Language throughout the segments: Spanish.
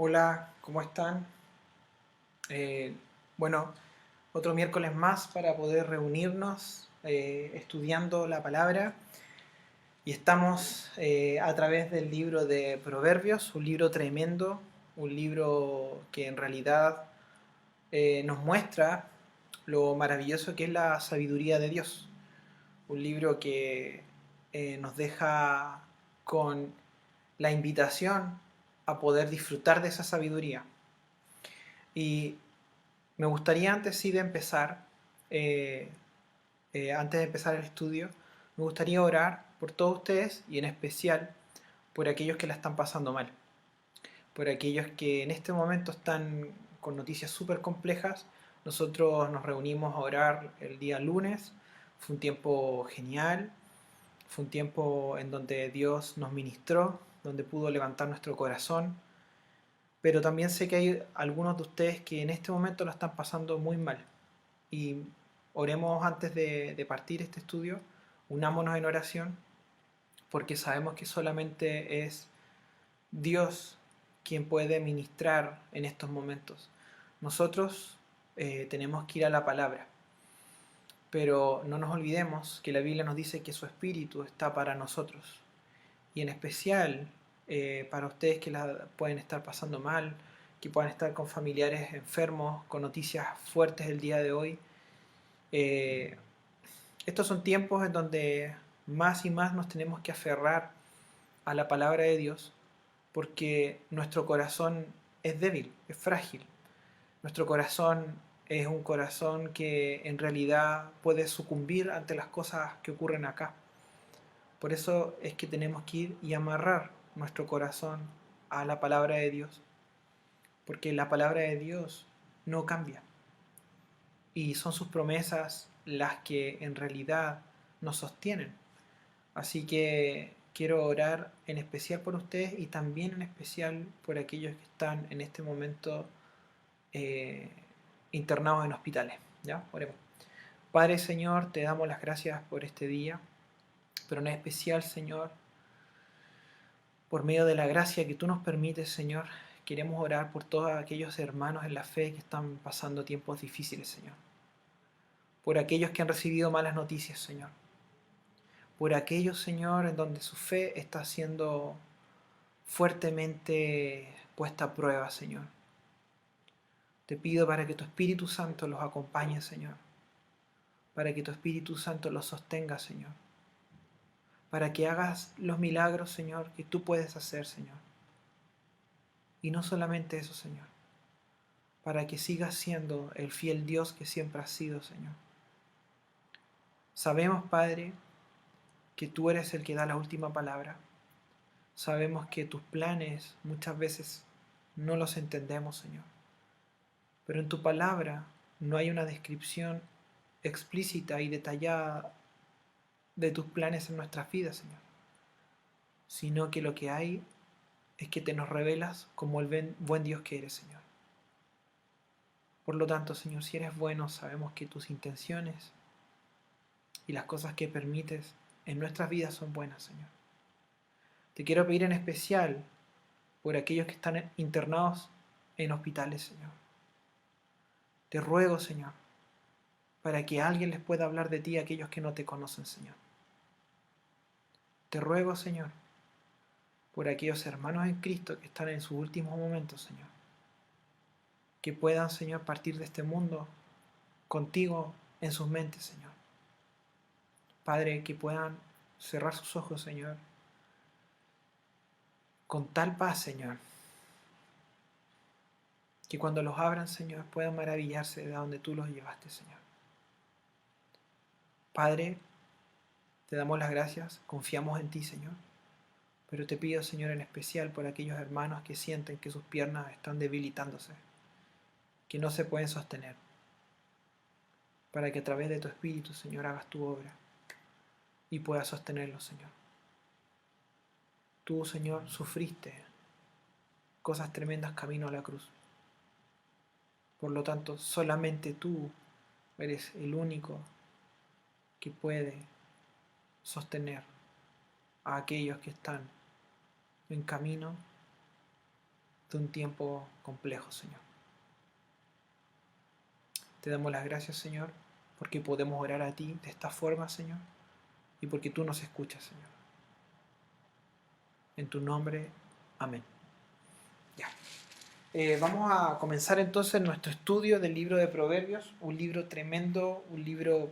Hola, ¿cómo están? Eh, bueno, otro miércoles más para poder reunirnos estudiando la palabra y estamos a través del libro de Proverbios, un libro tremendo, un libro que en realidad nos muestra lo maravilloso que es la sabiduría de Dios, un libro que nos deja con la invitación a poder disfrutar de esa sabiduría. Y me gustaría antes sí de empezar, eh, antes de empezar el estudio, me gustaría orar por todos ustedes y en especial por aquellos que la están pasando mal, por aquellos que en este momento están con noticias súper complejas. Nosotros nos reunimos a orar el día lunes, fue un tiempo genial, fue un tiempo en donde Dios nos ministró, donde pudo levantar nuestro corazón, pero también sé que hay algunos de ustedes que en este momento lo están pasando muy mal. Y oremos antes de partir este estudio, unámonos en oración, porque sabemos que solamente es Dios quien puede ministrar en estos momentos. Nosotros tenemos que ir a la palabra, pero no nos olvidemos que la Biblia nos dice que su Espíritu está para nosotros. Y en especial para ustedes que la pueden estar pasando mal, que puedan estar con familiares enfermos, con noticias fuertes el día de hoy. Eh, Estos son tiempos en donde más y más nos tenemos que aferrar a la palabra de Dios porque nuestro corazón es débil, es frágil. Nuestro corazón es un corazón que en realidad puede sucumbir ante las cosas que ocurren acá. Por eso es que tenemos que ir y amarrar nuestro corazón a la palabra de Dios, porque la palabra de Dios no cambia y son sus promesas las que en realidad nos sostienen. Así que quiero orar en especial por ustedes y también en especial por aquellos que están en este momento eh, internados en hospitales. ¿Ya? Oremos. Padre Señor, te damos las gracias por este día, pero en especial Señor, por medio de la gracia que tú nos permites Señor, queremos orar por todos aquellos hermanos en la fe que están pasando tiempos difíciles Señor, por aquellos que han recibido malas noticias Señor, por aquellos Señor en donde su fe está siendo fuertemente puesta a prueba, Señor. Te pido para que tu Espíritu Santo los acompañe, Señor. Para que tu Espíritu Santo los sostenga, Señor. Para que hagas los milagros, Señor, que tú puedes hacer, Señor. Y no solamente eso, Señor. Para que sigas siendo el fiel Dios que siempre has sido, Señor. Sabemos, Padre, que tú eres el que da la última palabra. Sabemos que tus planes muchas veces no los entendemos, Señor. Pero en tu palabra no hay una descripción explícita y detallada de tus planes en nuestras vidas, Señor, sino que lo que hay es que te nos revelas como el buen Dios que eres, Señor. Por lo tanto, Señor, si eres bueno, sabemos que tus intenciones y las cosas que permites en nuestras vidas son buenas, Señor. Te quiero pedir en especial por aquellos que están internados en hospitales, Señor. Te ruego, Señor, para que alguien les pueda hablar de ti a aquellos que no te conocen, Señor. Te ruego, Señor, por aquellos hermanos en Cristo que están en sus últimos momentos, Señor. Que puedan, Señor, partir de este mundo contigo en sus mentes, Señor. Padre, que puedan cerrar sus ojos, Señor, con tal paz, Señor, que cuando los abran, Señor, puedan maravillarse de donde tú los llevaste, Señor. Padre, te damos las gracias, confiamos en ti, Señor, pero te pido, Señor, en especial por aquellos hermanos que sienten que sus piernas están debilitándose, que no se pueden sostener, para que a través de tu Espíritu, Señor, hagas tu obra y puedas sostenerlos, Señor. Tú, Señor, sufriste cosas tremendas camino a la cruz. Por lo tanto, solamente tú eres el único que puede sostener a aquellos que están en camino de un tiempo complejo, Señor. Te damos las gracias, Señor, porque podemos orar a ti de esta forma, Señor, y porque tú nos escuchas, Señor. En tu nombre, amén. Ya. Vamos a comenzar entonces nuestro estudio del libro de Proverbios, un libro tremendo, un libro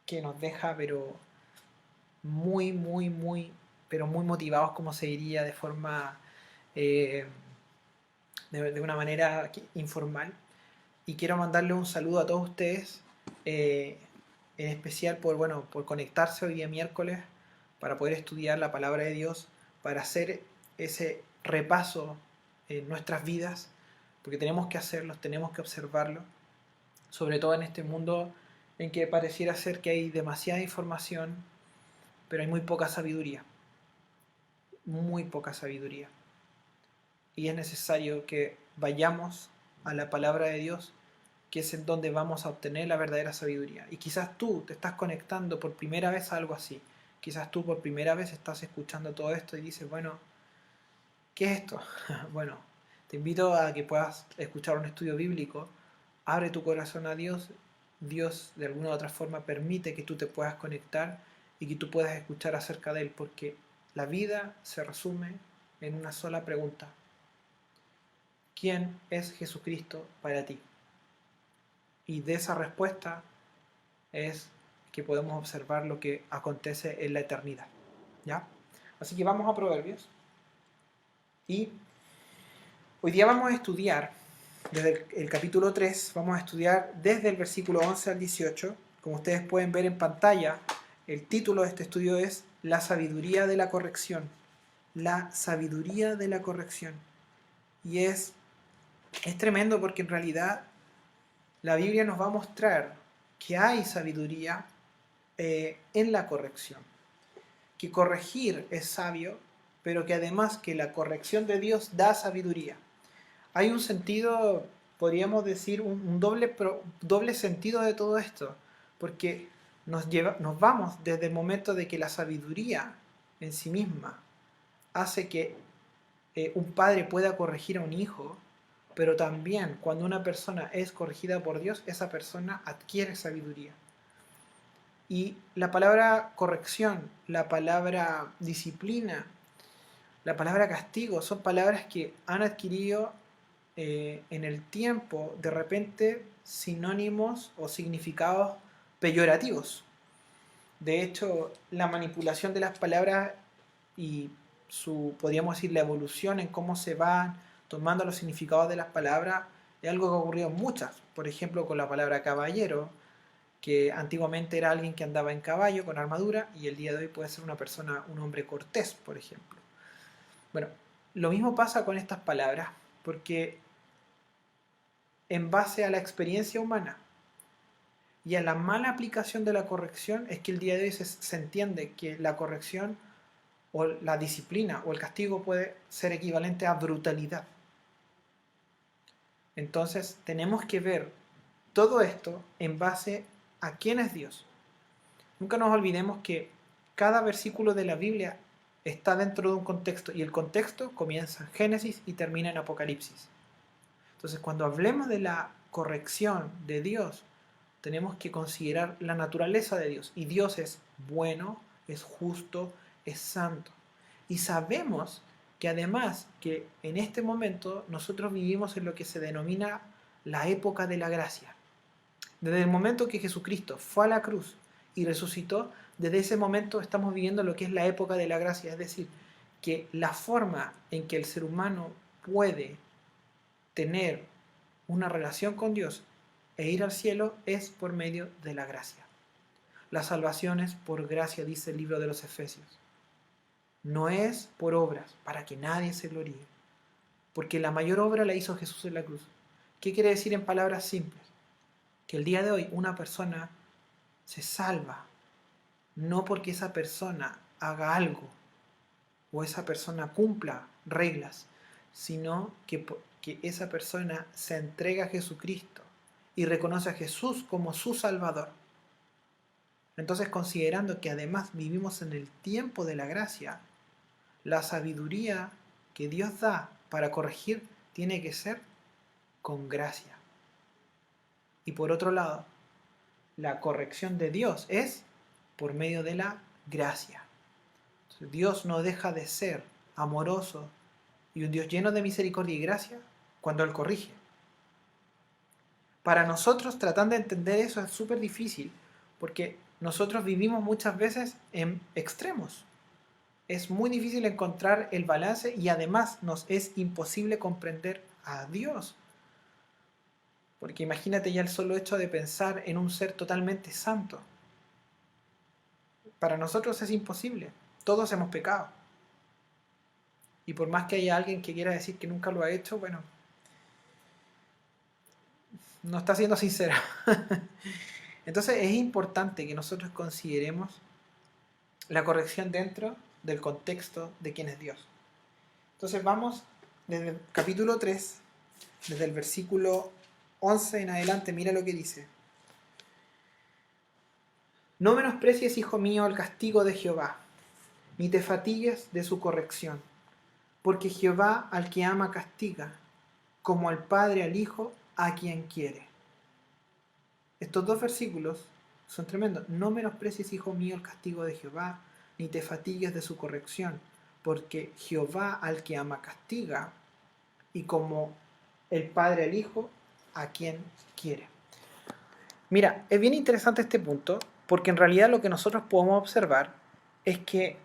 que nos deja, pero pero muy motivados, como se diría, de forma, eh, de una manera informal. Y quiero mandarle un saludo a todos ustedes, eh, en especial por conectarse hoy día miércoles para poder estudiar la palabra de Dios, para hacer ese repaso en nuestras vidas, porque tenemos que hacerlo, tenemos que observarlo, sobre todo en este mundo en que pareciera ser que hay demasiada información, pero hay muy poca sabiduría, muy poca sabiduría. Y es necesario que vayamos a la palabra de Dios, que es en donde vamos a obtener la verdadera sabiduría. Y quizás tú te estás conectando por primera vez a algo así. Quizás tú por primera vez estás escuchando todo esto y dices, bueno, ¿qué es esto? Bueno, te invito a que puedas escuchar un estudio bíblico. Abre tu corazón a Dios. Dios de alguna u otra forma permite que tú te puedas conectar y que tú puedas escuchar acerca de Él, porque la vida se resume en una sola pregunta. ¿Quién es Jesucristo para ti? Y de esa respuesta es que podemos observar lo que acontece en la eternidad. ¿Ya? Así que vamos a Proverbios. Y hoy día vamos a estudiar, desde el capítulo 3, vamos a estudiar desde el versículo 11 al 18. Como ustedes pueden ver en pantalla, el título de este estudio es La sabiduría de la corrección. La sabiduría de la corrección. Y es tremendo porque en realidad la Biblia nos va a mostrar que hay sabiduría en la corrección. Que corregir es sabio, pero que además que la corrección de Dios da sabiduría. Hay un sentido, podríamos decir, un doble sentido de todo esto, porque nos vamos desde el momento de que la sabiduría en sí misma hace que un padre pueda corregir a un hijo, pero también cuando una persona es corregida por Dios, esa persona adquiere sabiduría. Y la palabra corrección, la palabra disciplina, la palabra castigo, son palabras que han adquirido en el tiempo de repente sinónimos o significados peyorativos. De hecho, la manipulación de las palabras y podríamos decir, la evolución en cómo se van tomando los significados de las palabras es algo que ha ocurrido en muchas. Por ejemplo, con la palabra caballero, que antiguamente era alguien que andaba en caballo con armadura y el día de hoy puede ser una persona, un hombre cortés, por ejemplo. Bueno, lo mismo pasa con estas palabras, porque en base a la experiencia humana y a la mala aplicación de la corrección es que el día de hoy se entiende que la corrección o la disciplina o el castigo puede ser equivalente a brutalidad. Entonces tenemos que ver todo esto en base a quién es Dios. Nunca nos olvidemos que cada versículo de la Biblia está dentro de un contexto y el contexto comienza en Génesis y termina en Apocalipsis. Entonces cuando hablemos de la corrección de Dios, tenemos que considerar la naturaleza de Dios. Y Dios es bueno, es justo, es santo. Y sabemos que además que en este momento nosotros vivimos en lo que se denomina la época de la gracia. Desde el momento que Jesucristo fue a la cruz y resucitó, desde ese momento estamos viviendo lo que es la época de la gracia. Es decir, que la forma en que el ser humano puede tener una relación con Dios e ir al cielo es por medio de la gracia. La salvación es por gracia, dice el libro de los Efesios. No es por obras, para que nadie se gloríe. Porque la mayor obra la hizo Jesús en la cruz. ¿Qué quiere decir en palabras simples? Que el día de hoy una persona se salva, no porque esa persona haga algo o esa persona cumpla reglas, sino que esa persona se entrega a Jesucristo y reconoce a Jesús como su Salvador. Entonces, considerando que además vivimos en el tiempo de la gracia, la sabiduría que Dios da para corregir tiene que ser con gracia. Y por otro lado, la corrección de Dios es por medio de la gracia. Entonces, Dios no deja de ser amoroso y un Dios lleno de misericordia y gracia cuando Él corrige. Para nosotros, tratando de entender eso es súper difícil, porque nosotros vivimos muchas veces en extremos. Es muy difícil encontrar el balance y además nos es imposible comprender a Dios. Porque imagínate ya el solo hecho de pensar en un ser totalmente santo. Para nosotros es imposible. Todos hemos pecado. Y por más que haya alguien que quiera decir que nunca lo ha hecho, bueno, no está siendo sincero. Entonces es importante que nosotros consideremos la corrección dentro del contexto de quién es Dios. Entonces vamos desde el capítulo 3, desde el versículo 11 en adelante, mira lo que dice. No menosprecies, hijo mío, el castigo de Jehová, ni te fatigues de su corrección, porque Jehová al que ama castiga, como al padre al hijo a quien quiere. Estos dos versículos son tremendos. No menosprecies, hijo mío, el castigo de Jehová, ni te fatigues de su corrección, porque Jehová al que ama castiga, y como el padre al hijo a quien quiere. Mira, es bien interesante este punto, porque en realidad lo que nosotros podemos observar es que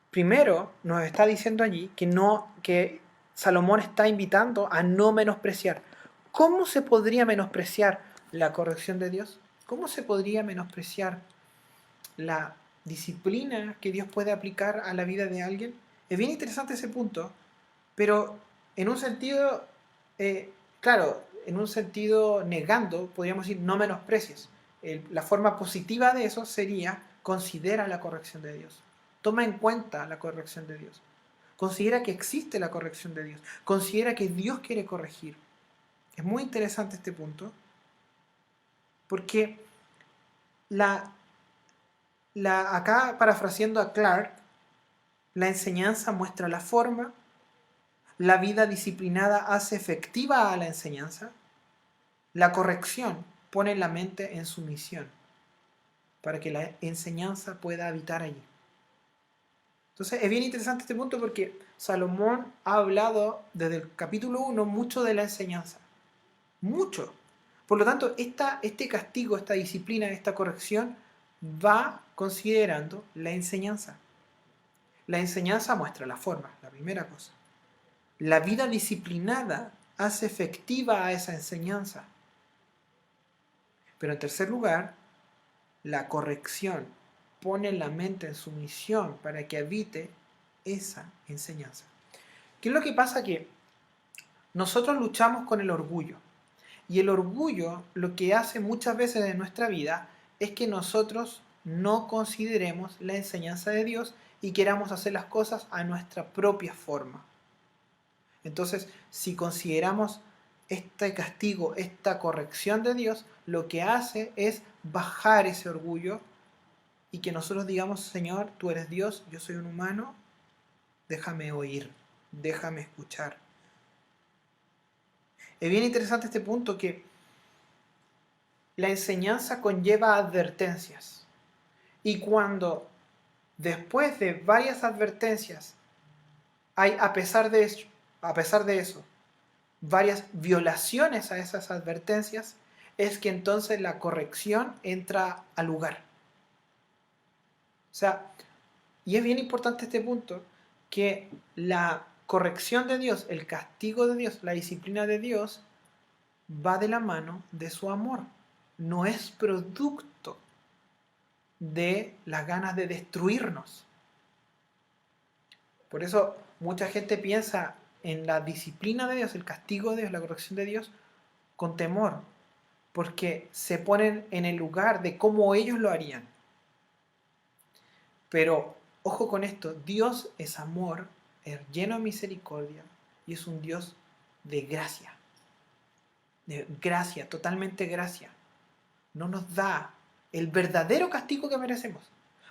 primero nos está diciendo allí que Salomón está invitando a no menospreciar. ¿Cómo se podría menospreciar la corrección de Dios? ¿Cómo se podría menospreciar la disciplina que Dios puede aplicar a la vida de alguien? Es bien interesante ese punto, pero en un sentido, claro, en un sentido negando, podríamos decir no menosprecies. La forma positiva de eso sería considera la corrección de Dios. Toma en cuenta la corrección de Dios. Considera que existe la corrección de Dios. Considera que Dios quiere corregir. Es muy interesante este punto, porque acá, parafraseando a Clark, la enseñanza muestra la forma, la vida disciplinada hace efectiva a la enseñanza, la corrección pone la mente en sumisión para que la enseñanza pueda habitar allí. Entonces es bien interesante este punto porque Salomón ha hablado desde el capítulo 1 mucho de la enseñanza. Mucho. Por lo tanto, este castigo, esta disciplina, esta corrección va considerando la enseñanza. La enseñanza muestra la forma, la primera cosa. La vida disciplinada hace efectiva a esa enseñanza. Pero en tercer lugar, la corrección pone la mente en sumisión para que habite esa enseñanza. ¿Qué es lo que pasa? Que nosotros luchamos con el orgullo. Y el orgullo lo que hace muchas veces en nuestra vida es que nosotros no consideremos la enseñanza de Dios y queramos hacer las cosas a nuestra propia forma. Entonces, si consideramos este castigo, esta corrección de Dios, lo que hace es bajar ese orgullo y que nosotros digamos, Señor, tú eres Dios, yo soy un humano, déjame oír, déjame escuchar. Es bien interesante este punto que la enseñanza conlleva advertencias. Y cuando después de varias advertencias hay, a pesar de eso, varias violaciones a esas advertencias, es que entonces la corrección entra al lugar. O sea, y es bien importante este punto, que la corrección de Dios, el castigo de Dios, la disciplina de Dios, va de la mano de su amor. No es producto de las ganas de destruirnos. Por eso mucha gente piensa en la disciplina de Dios, el castigo de Dios, la corrección de Dios, con temor, porque se ponen en el lugar de cómo ellos lo harían. Pero ojo con esto, Dios es amor, es lleno de misericordia y es un Dios de gracia. De gracia, totalmente gracia. No nos da el verdadero castigo que merecemos.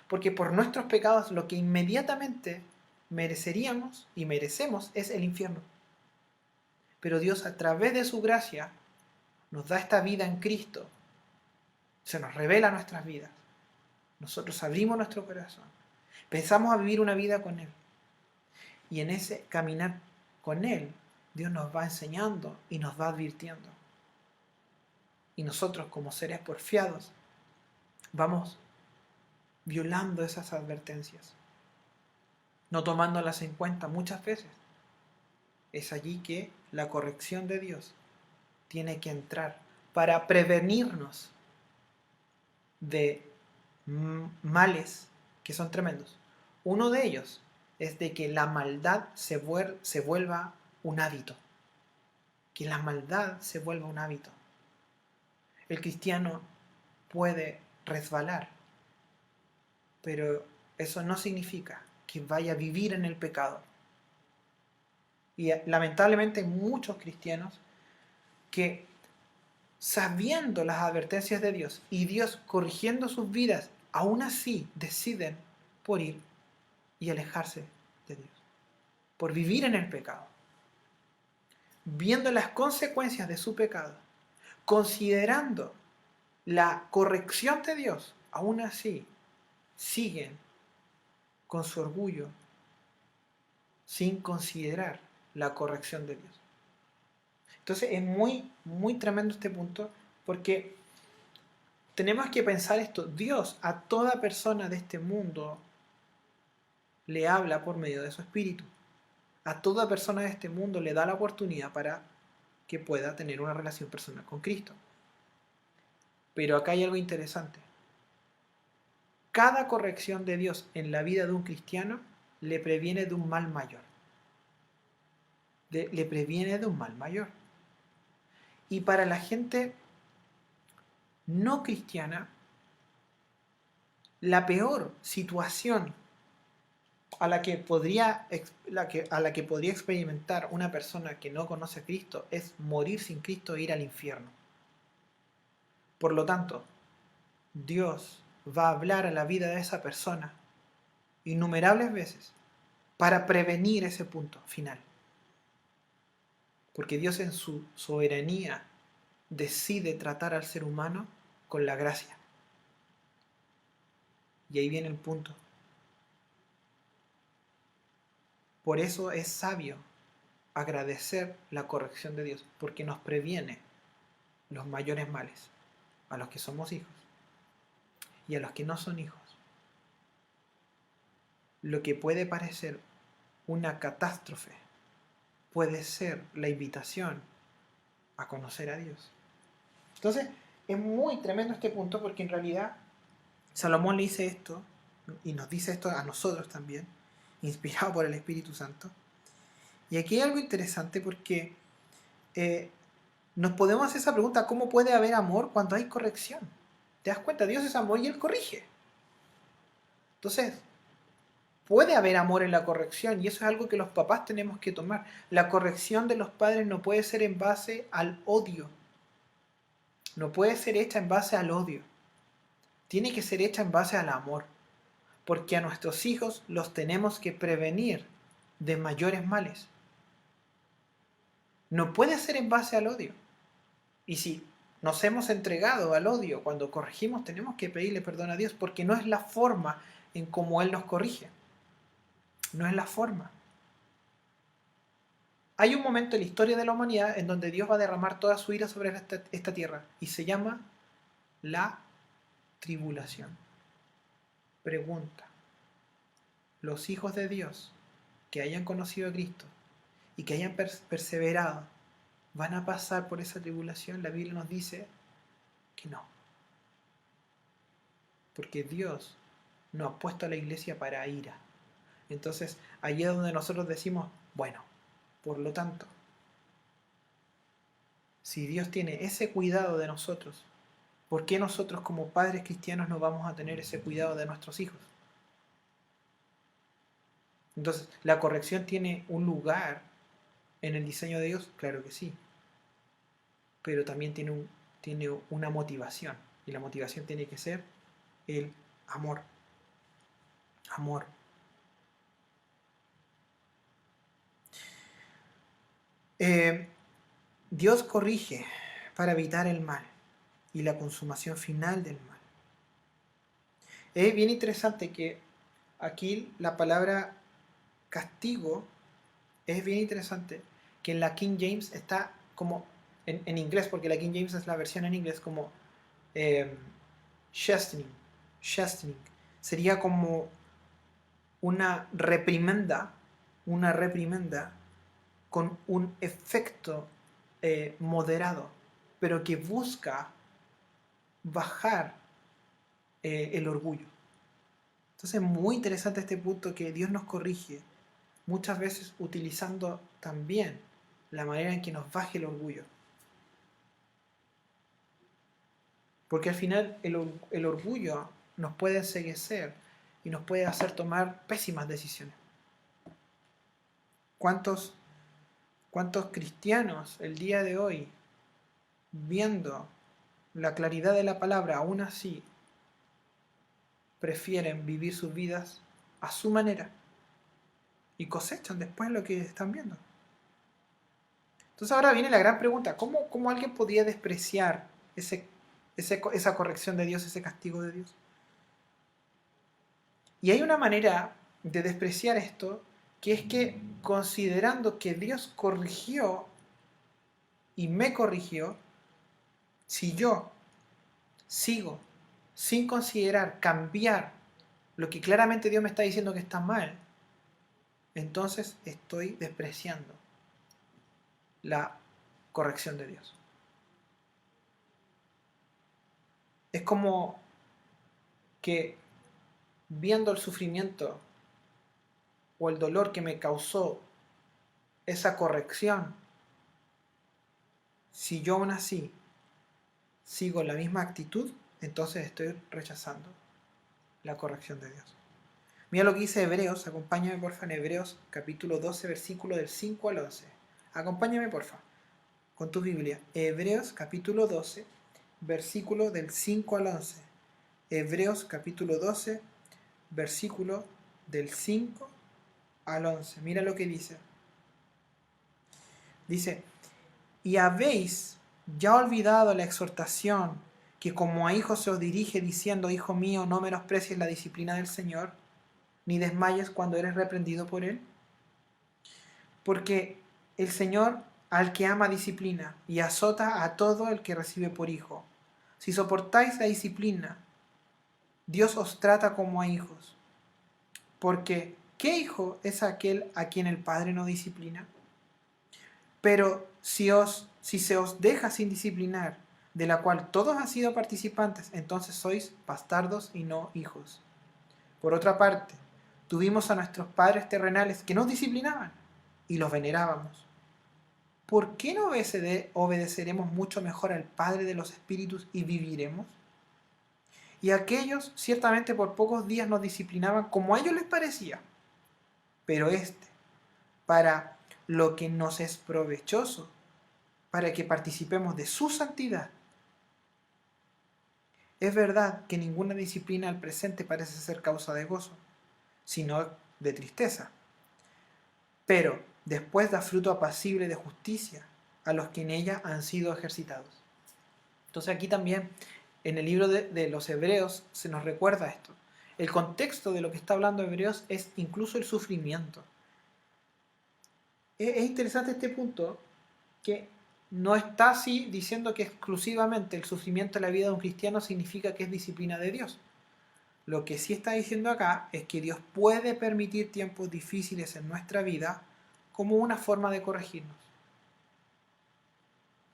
Porque por nuestros pecados lo que inmediatamente mereceríamos y merecemos es el infierno. Pero Dios, a través de su gracia, nos da esta vida en Cristo. Se nos revela nuestras vidas. Nosotros abrimos nuestro corazón. Pensamos a vivir una vida con Él. Y en ese caminar con Él, Dios nos va enseñando y nos va advirtiendo. Y nosotros, como seres porfiados, vamos violando esas advertencias, no tomándolas en cuenta muchas veces. Es allí que la corrección de Dios tiene que entrar para prevenirnos de males que son tremendos. Uno de ellos es de que la maldad se vuelva un hábito. Que la maldad se vuelva un hábito. El cristiano puede resbalar, pero eso no significa que vaya a vivir en el pecado. Y lamentablemente hay muchos cristianos que, sabiendo las advertencias de Dios y Dios corrigiendo sus vidas, aún así deciden por ir y alejarse de Dios, por vivir en el pecado, viendo las consecuencias de su pecado, considerando la corrección de Dios, aún así siguen con su orgullo sin considerar la corrección de Dios. Entonces es muy, muy tremendo este punto, porque tenemos que pensar esto. Dios a toda persona de este mundo le habla por medio de su espíritu. A toda persona de este mundo le da la oportunidad para que pueda tener una relación personal con Cristo. Pero acá hay algo interesante. Cada corrección de Dios en la vida de un cristiano le previene de un mal mayor. Le previene de un mal mayor. Y para la gente no cristiana, la peor situación a la que podría experimentar una persona que no conoce a Cristo es morir sin Cristo e ir al infierno. Por lo tanto, Dios va a hablar a la vida de esa persona innumerables veces para prevenir ese punto final. Porque Dios en su soberanía decide tratar al ser humano con la gracia. Y ahí viene el punto. Por eso es sabio agradecer la corrección de Dios, porque nos previene los mayores males a los que somos hijos y a los que no son hijos. Lo que puede parecer una catástrofe puede ser la invitación a conocer a Dios. Entonces, es muy tremendo este punto, porque en realidad Salomón le dice esto y nos dice esto a nosotros también, inspirado por el Espíritu Santo. Y aquí hay algo interesante, porque nos podemos hacer esa pregunta: ¿cómo puede haber amor cuando hay corrección? ¿Te das cuenta? Dios es amor y Él corrige. Entonces, puede haber amor en la corrección, y eso es algo que los papás tenemos que tomar. La corrección de los padres no puede ser en base al odio. No puede ser hecha en base al odio. Tiene que ser hecha en base al amor. Porque a nuestros hijos los tenemos que prevenir de mayores males. No puede ser en base al odio. Y si nos hemos entregado al odio cuando corregimos, tenemos que pedirle perdón a Dios, porque no es la forma en cómo Él nos corrige. No es la forma. Hay un momento en la historia de la humanidad en donde Dios va a derramar toda su ira sobre esta tierra, y se llama la tribulación. Pregunta: ¿los hijos de Dios que hayan conocido a Cristo y que hayan perseverado van a pasar por esa tribulación? La Biblia nos dice que no. Porque Dios no ha puesto a la iglesia para ira. Entonces, allí es donde nosotros decimos: bueno, por lo tanto, si Dios tiene ese cuidado de nosotros, ¿por qué nosotros como padres cristianos no vamos a tener ese cuidado de nuestros hijos? Entonces, ¿la corrección tiene un lugar en el diseño de Dios? Claro que sí. Pero también tiene una motivación. Y la motivación tiene que ser el amor. Amor. Dios corrige para evitar el mal y la consumación final del mal. Es bien interesante que aquí la palabra castigo es bien interesante, que en la King James está como en inglés, porque la King James es la versión en inglés, como eh, chastening, chastening. Sería como una reprimenda, una reprimenda con un efecto moderado, pero que busca bajar el orgullo. Entonces es muy interesante este punto que Dios nos corrige, muchas veces utilizando también la manera en que nos baje el orgullo. Porque al final el orgullo nos puede enceguecer y nos puede hacer tomar pésimas decisiones. ¿Cuántos cristianos el día de hoy, viendo la claridad de la palabra, aún así prefieren vivir sus vidas a su manera y cosechan después lo que están viendo? Entonces ahora viene la gran pregunta, ¿cómo alguien podía despreciar esa corrección de Dios, ese castigo de Dios? Y hay una manera de despreciar esto, que es que considerando que Dios corrigió y me corrigió, si yo sigo sin considerar cambiar lo que claramente Dios me está diciendo que está mal, entonces estoy despreciando la corrección de Dios. Es como que viendo el sufrimiento o el dolor que me causó esa corrección, si yo aún así sigo la misma actitud, entonces estoy rechazando la corrección de Dios. Mira lo que dice Hebreos, acompáñame porfa en Hebreos capítulo 12, versículo del 5 al 11. Acompáñame porfa con tu Biblia. Hebreos capítulo 12, versículo del 5 al 11. Hebreos capítulo 12, versículo del 5 al 11. Mira lo que dice. Dice, y habéis ya olvidado la exhortación que como a hijos se os dirige diciendo, hijo mío, no menosprecies la disciplina del Señor, ni desmayes cuando eres reprendido por Él. Porque el Señor al que ama disciplina y azota a todo el que recibe por hijo. Si soportáis la disciplina, Dios os trata como a hijos. Porque, ¿qué hijo es aquel a quien el Padre no disciplina? Pero si se os deja sin disciplinar, de la cual todos han sido participantes, entonces sois bastardos y no hijos. Por otra parte, tuvimos a nuestros padres terrenales que nos disciplinaban y los venerábamos. ¿Por qué no obedeceremos mucho mejor al Padre de los Espíritus y viviremos? Y aquellos ciertamente por pocos días nos disciplinaban como a ellos les parecía, pero para lo que nos es provechoso, para que participemos de su santidad. Es verdad que ninguna disciplina al presente parece ser causa de gozo, sino de tristeza, pero después da fruto apacible de justicia a los que en ella han sido ejercitados. Entonces aquí también, en el libro de los Hebreos, se nos recuerda esto. El contexto de lo que está hablando Hebreos es incluso el sufrimiento. Es interesante este punto, que no está así diciendo que exclusivamente el sufrimiento en la vida de un cristiano significa que es disciplina de Dios. Lo que sí está diciendo acá es que Dios puede permitir tiempos difíciles en nuestra vida como una forma de corregirnos.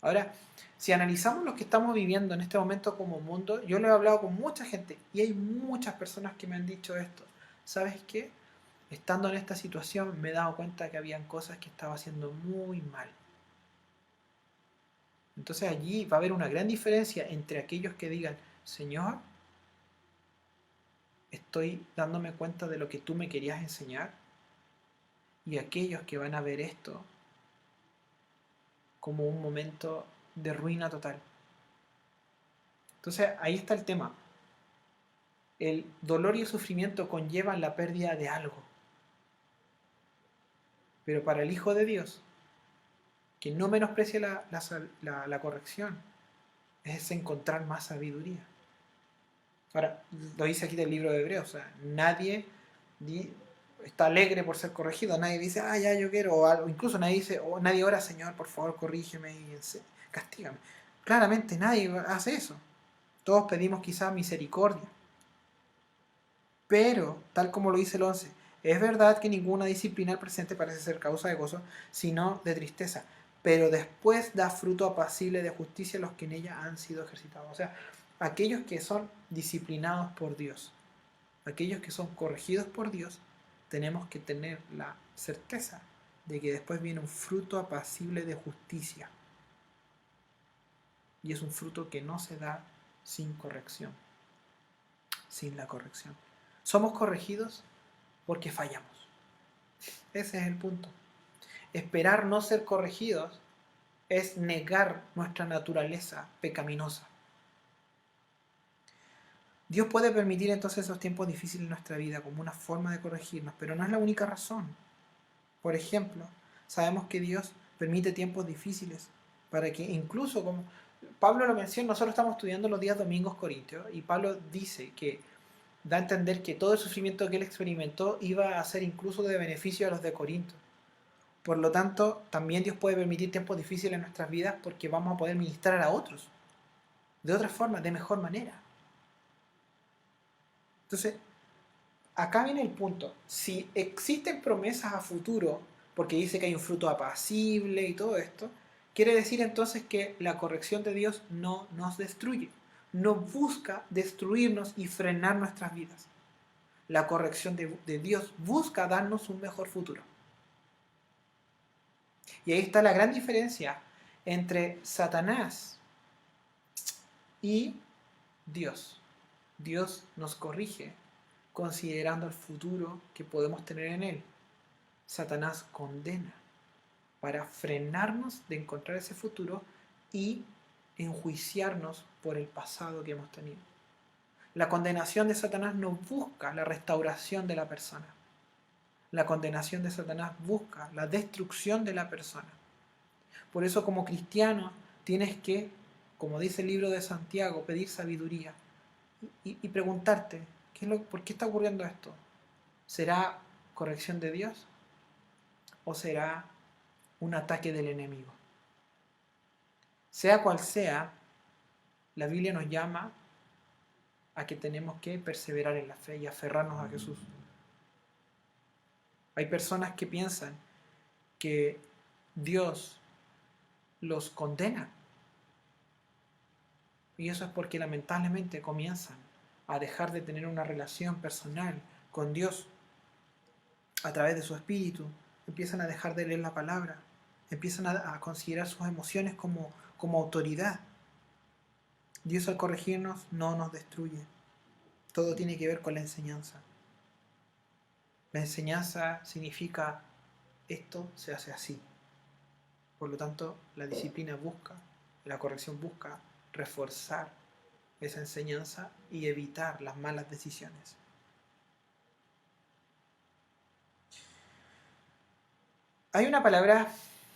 Ahora, si analizamos lo que estamos viviendo en este momento como mundo, yo lo he hablado con mucha gente y hay muchas personas que me han dicho esto. ¿Sabes qué? Estando en esta situación me he dado cuenta que habían cosas que estaba haciendo muy mal. Entonces allí va a haber una gran diferencia entre aquellos que digan, Señor, estoy dándome cuenta de lo que tú me querías enseñar, y aquellos que van a ver esto como un momento de ruina total. Entonces ahí está el tema. El dolor y el sufrimiento conllevan la pérdida de algo. Pero para el Hijo de Dios, que no menosprecie la corrección, es encontrar más sabiduría. Ahora, lo dice aquí del libro de Hebreos, o sea, nadie está alegre por ser corregido, nadie dice, ah, ya yo quiero, o algo, incluso nadie dice, oh, nadie ora, Señor, por favor, corrígeme y castígame. Claramente nadie hace eso. Todos pedimos quizás misericordia. Pero, tal como lo dice el 11, es verdad que ninguna disciplina al presente parece ser causa de gozo, sino de tristeza, pero después da fruto apacible de justicia a los que en ella han sido ejercitados. O sea, aquellos que son disciplinados por Dios, aquellos que son corregidos por Dios, tenemos que tener la certeza de que después viene un fruto apacible de justicia. Y es un fruto que no se da sin corrección, sin la corrección. Somos corregidos porque fallamos. Ese es el punto. Esperar no ser corregidos es negar nuestra naturaleza pecaminosa. Dios puede permitir entonces esos tiempos difíciles en nuestra vida como una forma de corregirnos, pero no es la única razón. Por ejemplo, sabemos que Dios permite tiempos difíciles para que incluso, como Pablo lo menciona, nosotros estamos estudiando los días domingos corintios y Pablo dice que da a entender que todo el sufrimiento que él experimentó iba a ser incluso de beneficio a los de Corinto. Por lo tanto, también Dios puede permitir tiempos difíciles en nuestras vidas porque vamos a poder ministrar a otros de otra forma, de mejor manera. Entonces, acá viene el punto. Si existen promesas a futuro, porque dice que hay un fruto apacible y todo esto, quiere decir entonces que la corrección de Dios no nos destruye. No busca destruirnos y frenar nuestras vidas. La corrección de Dios busca darnos un mejor futuro. Y ahí está la gran diferencia entre Satanás y Dios. Dios nos corrige considerando el futuro que podemos tener en Él. Satanás condena para frenarnos de encontrar ese futuro y enjuiciarnos por el pasado que hemos tenido. La condenación de Satanás no busca la restauración de la persona. La condenación de Satanás busca la destrucción de la persona. Por eso como cristiano tienes que, como dice el libro de Santiago, pedir sabiduría y preguntarte, ¿por qué está ocurriendo esto? ¿Será corrección de Dios o será un ataque del enemigo? Sea cual sea, la Biblia nos llama a que tenemos que perseverar en la fe y aferrarnos a Jesús. Hay personas que piensan que Dios los condena. Y eso es porque lamentablemente comienzan a dejar de tener una relación personal con Dios a través de su espíritu. Empiezan a dejar de leer la palabra. Empiezan a considerar sus emociones como autoridad. Dios al corregirnos no nos destruye. Todo tiene que ver con la enseñanza. La enseñanza significa esto se hace así. Por lo tanto, la disciplina busca, la corrección busca reforzar esa enseñanza y evitar las malas decisiones. Hay una palabra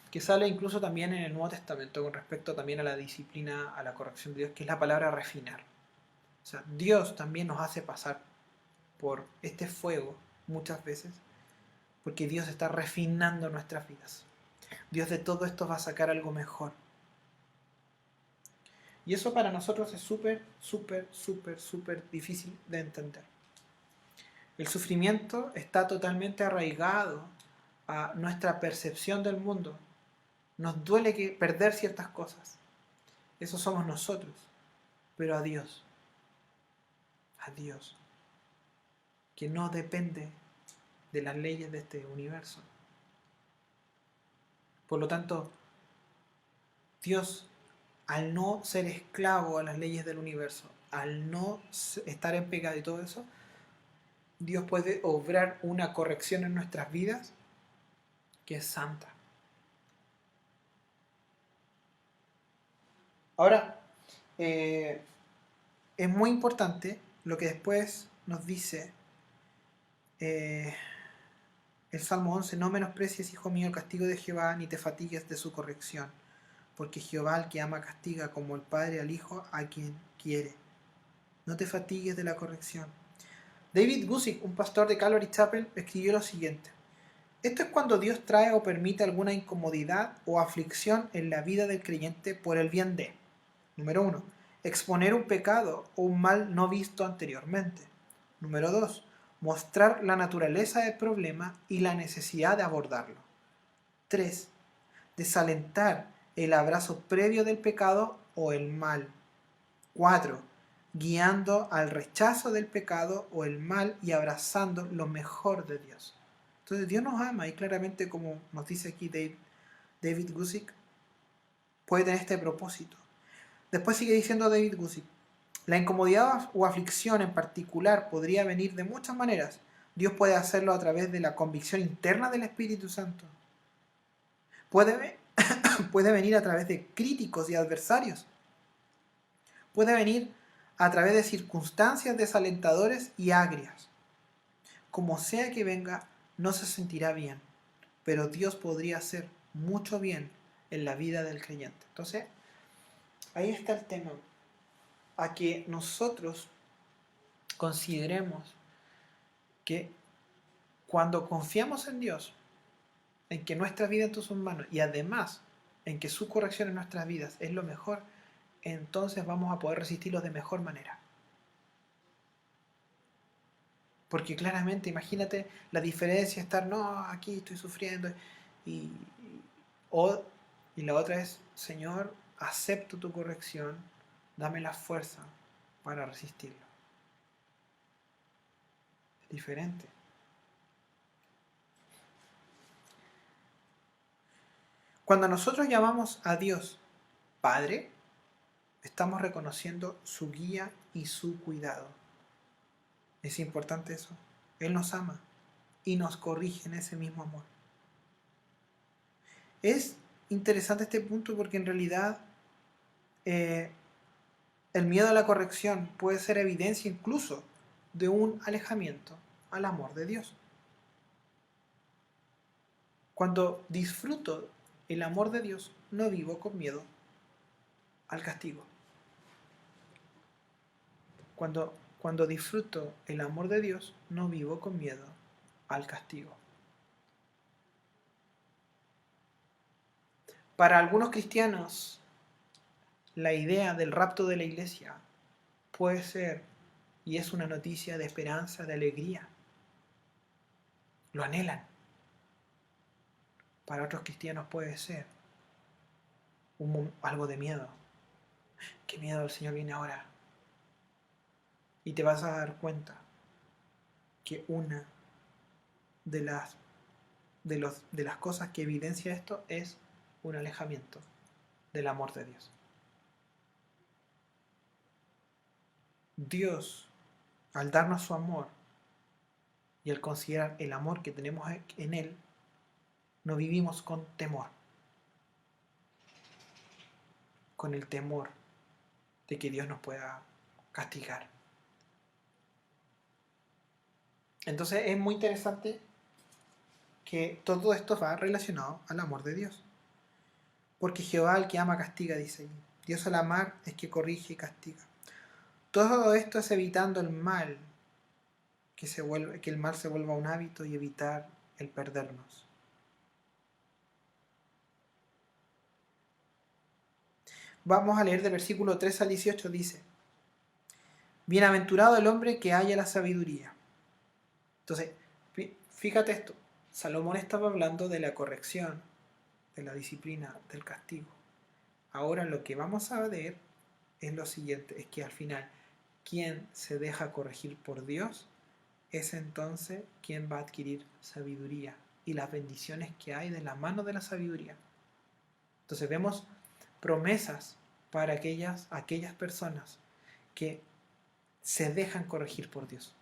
que sale incluso también en el Nuevo Testamento con respecto también a la disciplina, a la corrección de Dios, que es la palabra refinar. O sea, Dios también nos hace pasar por este fuego muchas veces, porque Dios está refinando nuestras vidas. Dios de todo esto va a sacar algo mejor. Y eso para nosotros es súper difícil de entender. El sufrimiento está totalmente arraigado a nuestra percepción del mundo. Nos duele perder ciertas cosas. Eso somos nosotros. Pero a Dios, que no depende de las leyes de este universo. Por lo tanto, Dios, al no ser esclavo a las leyes del universo, al no estar en pecado y todo eso, Dios puede obrar una corrección en nuestras vidas que es santa. Ahora, es muy importante lo que después nos dice el el Salmo 11, no menosprecies, hijo mío, el castigo de Jehová, ni te fatigues de su corrección, porque Jehová al que ama castiga, como el padre al hijo a quien quiere. No te fatigues de la corrección. David Guzik, un pastor de Calvary Chapel, escribió lo siguiente: esto es cuando Dios trae o permite alguna incomodidad o aflicción en la vida del creyente por el bien de, número 1, exponer un pecado o un mal no visto anteriormente. Número 2, mostrar la naturaleza del problema y la necesidad de abordarlo. 3, desalentar el abrazo previo del pecado o el mal. 4, guiando al rechazo del pecado o el mal y abrazando lo mejor de Dios. Entonces Dios nos ama y claramente, como nos dice aquí David Guzik, puede tener este propósito. Después sigue diciendo David Guzik: la incomodidad o aflicción en particular podría venir de muchas maneras. Dios puede hacerlo a través de la convicción interna del Espíritu Santo. Puede venir a través de críticos y adversarios. Puede venir a través de circunstancias desalentadoras y agrias. Como sea que venga, no se sentirá bien, pero Dios podría hacer mucho bien en la vida del creyente. Entonces, ahí está el tema, a que nosotros consideremos que cuando confiamos en Dios, en que nuestra vida está en sus manos y además en que su corrección en nuestras vidas es lo mejor, entonces vamos a poder resistirlos de mejor manera. Porque claramente, imagínate la diferencia, estar, no, aquí estoy sufriendo, y la otra es, Señor, acepto tu corrección, dame la fuerza para resistirlo. Es diferente. Cuando nosotros llamamos a Dios Padre, estamos reconociendo su guía y su cuidado. Es importante eso. Él nos ama y nos corrige en ese mismo amor. Es interesante este punto porque en realidad el miedo a la corrección puede ser evidencia incluso de un alejamiento al amor de Dios. Cuando disfruto el amor de Dios, no vivo con miedo al castigo. Cuando disfruto el amor de Dios, no vivo con miedo al castigo. Para algunos cristianos, la idea del rapto de la iglesia puede ser y es una noticia de esperanza, de alegría. Lo anhelan. Para otros cristianos puede ser algo de miedo. Qué miedo, el Señor viene ahora. Y te vas a dar cuenta que una de las cosas que evidencia esto es un alejamiento del amor de Dios. Dios, al darnos su amor y al considerar el amor que tenemos en Él, no vivimos con temor, con el temor de que Dios nos pueda castigar. Entonces es muy interesante que todo esto va relacionado al amor de Dios. Porque Jehová al que ama castiga, dice ahí. Dios al amar es que corrige y castiga. Todo esto es evitando el mal, que el mal se vuelva un hábito y evitar el perdernos. Vamos a leer del versículo 3 al 18, dice: bienaventurado el hombre que halla la sabiduría. Entonces, fíjate esto, Salomón estaba hablando de la corrección, de la disciplina, del castigo. Ahora lo que vamos a ver es lo siguiente, es que al final, quien se deja corregir por Dios es entonces quien va a adquirir sabiduría y las bendiciones que hay de la mano de la sabiduría. Entonces vemos promesas para aquellas personas que se dejan corregir por Dios.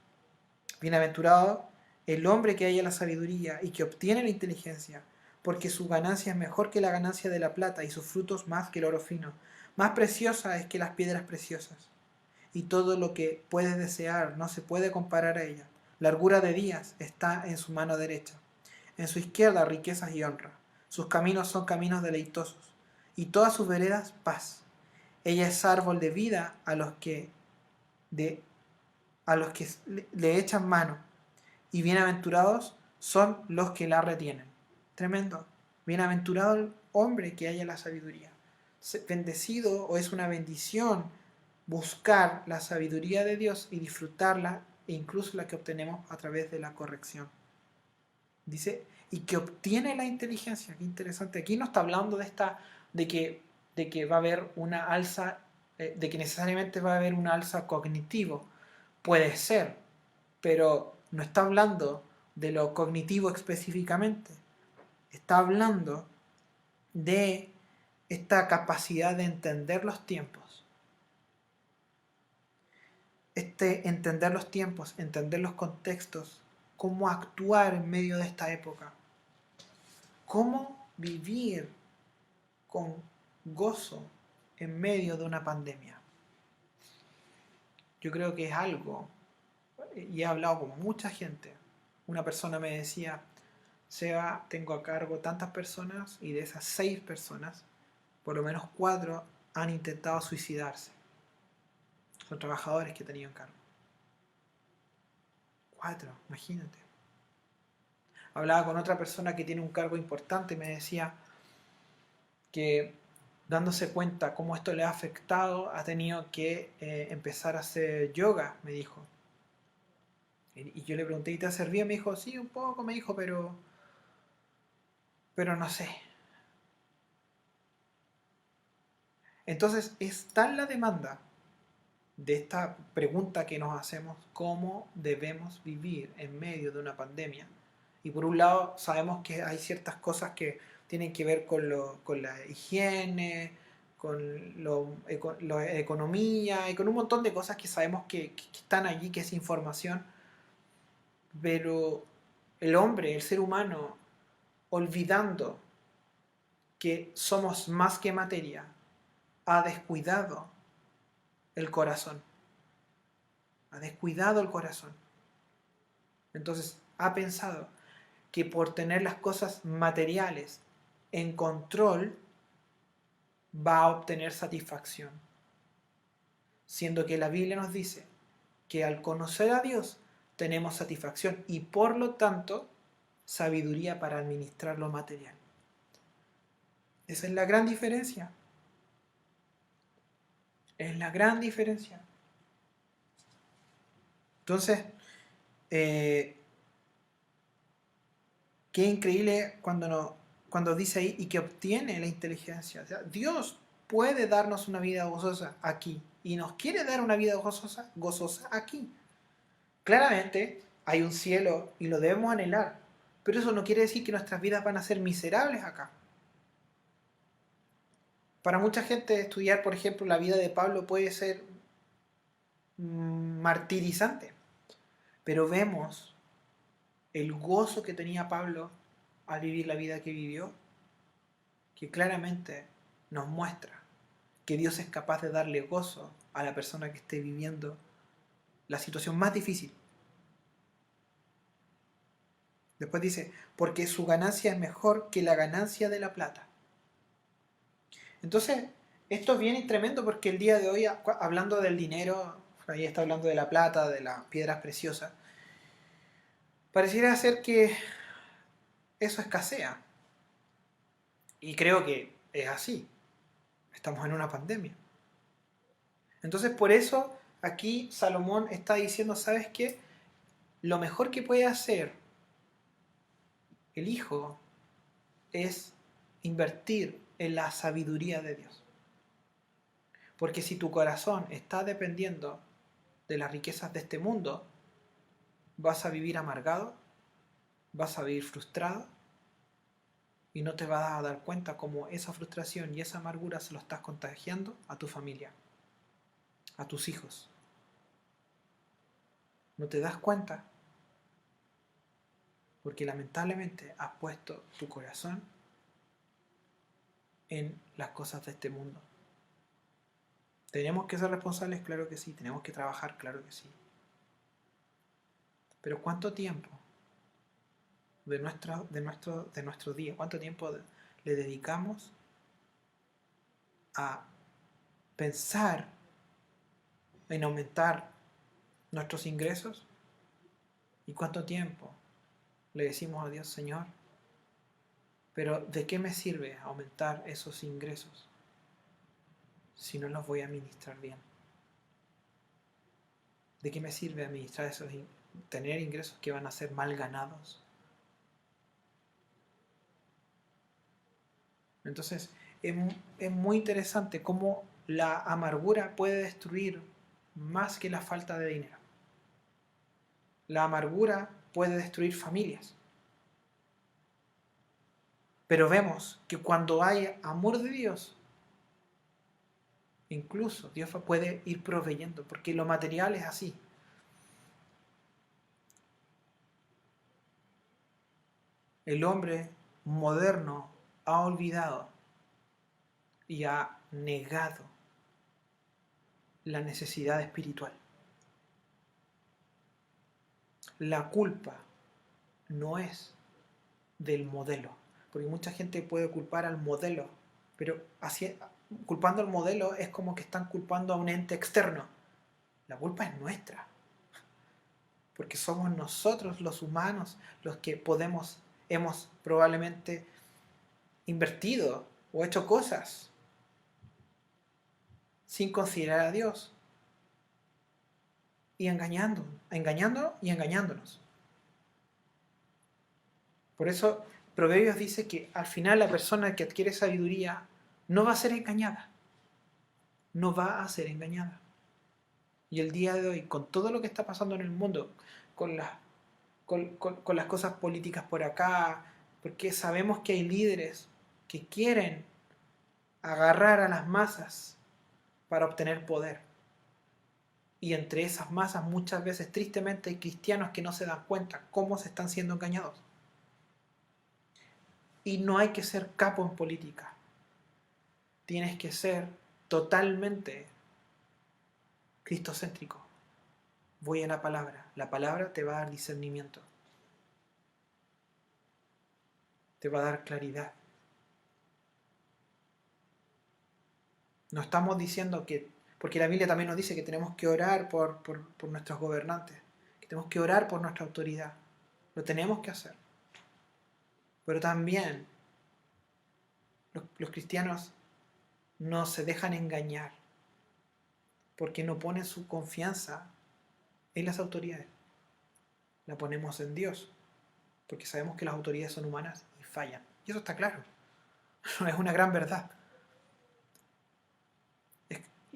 Bienaventurado el hombre que halla la sabiduría y que obtiene la inteligencia, porque su ganancia es mejor que la ganancia de la plata y sus frutos más que el oro fino. Más preciosa es que las piedras preciosas. Y todo lo que puedes desear no se puede comparar a ella. Largura de días está en su mano derecha. En su izquierda riquezas y honra. Sus caminos son caminos deleitosos, y todas sus veredas paz. Ella es árbol de vida de, a los que le echan mano, y bienaventurados son los que la retienen. Tremendo. Bienaventurado el hombre que haya la sabiduría. Bendecido, o es una bendición buscar la sabiduría de Dios y disfrutarla, e incluso la que obtenemos a través de la corrección. Dice, y que obtiene la inteligencia. Qué interesante. Aquí no está hablando de que va a haber una alza, de que necesariamente va a haber una alza cognitivo. Puede ser, pero no está hablando de lo cognitivo específicamente. Está hablando de esta capacidad de entender los tiempos. Entender los tiempos, entender los contextos, cómo actuar en medio de esta época, cómo vivir con gozo en medio de una pandemia. Yo creo que es algo, y he hablado con mucha gente. Una persona me decía, Seba, tengo a cargo tantas personas y de esas 6 personas, por lo menos 4 han intentado suicidarse. Son trabajadores que tenían cargo. 4, imagínate. Hablaba con otra persona que tiene un cargo importante y me decía que dándose cuenta cómo esto le ha afectado, ha tenido que empezar a hacer yoga, me dijo. Y yo le pregunté, ¿y te ha servido? Me dijo, sí, un poco, me dijo, pero no sé. Entonces, es tal la demanda de esta pregunta que nos hacemos, ¿cómo debemos vivir en medio de una pandemia? Y por un lado, sabemos que hay ciertas cosas que tienen que ver con la higiene, con la economía y con un montón de cosas que sabemos que están allí, que es información, pero el hombre, el ser humano, olvidando que somos más que materia, ha descuidado el corazón. Ha descuidado el corazón. Entonces ha pensado que por tener las cosas materiales en control va a obtener satisfacción. Siendo que la Biblia nos dice que al conocer a Dios tenemos satisfacción y por lo tanto sabiduría para administrar lo material. Esa es la gran diferencia. Es la gran diferencia. Entonces, qué increíble cuando dice ahí y que obtiene la inteligencia. O sea, Dios puede darnos una vida gozosa aquí y nos quiere dar una vida gozosa aquí. Claramente hay un cielo y lo debemos anhelar, pero eso no quiere decir que nuestras vidas van a ser miserables acá. Para mucha gente estudiar, por ejemplo, la vida de Pablo puede ser martirizante, pero vemos el gozo que tenía Pablo al vivir la vida que vivió, que claramente nos muestra que Dios es capaz de darle gozo a la persona que esté viviendo la situación más difícil. Después dice, porque su ganancia es mejor que la ganancia de la plata. Entonces, esto es bien tremendo porque el día de hoy, hablando del dinero, ahí está hablando de la plata, de las piedras preciosas, pareciera ser que eso escasea. Y creo que es así. Estamos en una pandemia. Entonces, por eso aquí Salomón está diciendo, ¿sabes qué? Lo mejor que puede hacer el hijo es invertir en la sabiduría de Dios. Porque si tu corazón está dependiendo de las riquezas de este mundo, vas a vivir amargado, vas a vivir frustrado y no te vas a dar cuenta cómo esa frustración y esa amargura se lo estás contagiando a tu familia, a tus hijos. No te das cuenta porque lamentablemente has puesto tu corazón en las cosas de este mundo. ¿Tenemos que ser responsables? Claro que sí. ¿Tenemos que trabajar? Claro que sí. Pero ¿cuánto tiempo de nuestro día, cuánto tiempo le dedicamos a pensar en aumentar nuestros ingresos y cuánto tiempo le decimos a Dios, Señor, pero ¿de qué me sirve aumentar esos ingresos si no los voy a administrar bien? ¿De qué me sirve administrar tener ingresos que van a ser mal ganados? Entonces, es muy interesante cómo la amargura puede destruir más que la falta de dinero. La amargura puede destruir familias. Pero vemos que cuando hay amor de Dios, incluso Dios puede ir proveyendo, porque lo material es así. El hombre moderno ha olvidado y ha negado la necesidad espiritual. La culpa no es del modelo, porque mucha gente puede culpar al modelo, pero culpando al modelo es como que están culpando a un ente externo. La culpa es nuestra, porque somos nosotros los humanos los que hemos probablemente invertido o hecho cosas sin considerar a Dios y engañando y engañándonos. Por eso Proverbios dice que al final la persona que adquiere sabiduría no va a ser engañada. No va a ser engañada. Y el día de hoy, con todo lo que está pasando en el mundo, con las cosas políticas por acá, porque sabemos que hay líderes que quieren agarrar a las masas para obtener poder. Y entre esas masas muchas veces, tristemente, hay cristianos que no se dan cuenta cómo se están siendo engañados. Y no hay que ser capo en política. Tienes que ser totalmente cristocéntrico. Voy a la palabra. La palabra te va a dar discernimiento. Te va a dar claridad. No estamos diciendo que... Porque la Biblia también nos dice que tenemos que orar por nuestros gobernantes. Que tenemos que orar por nuestra autoridad. Lo tenemos que hacer. Pero también los cristianos no se dejan engañar porque no ponen su confianza en las autoridades. La ponemos en Dios porque sabemos que las autoridades son humanas y fallan. Y eso está claro. Es una gran verdad.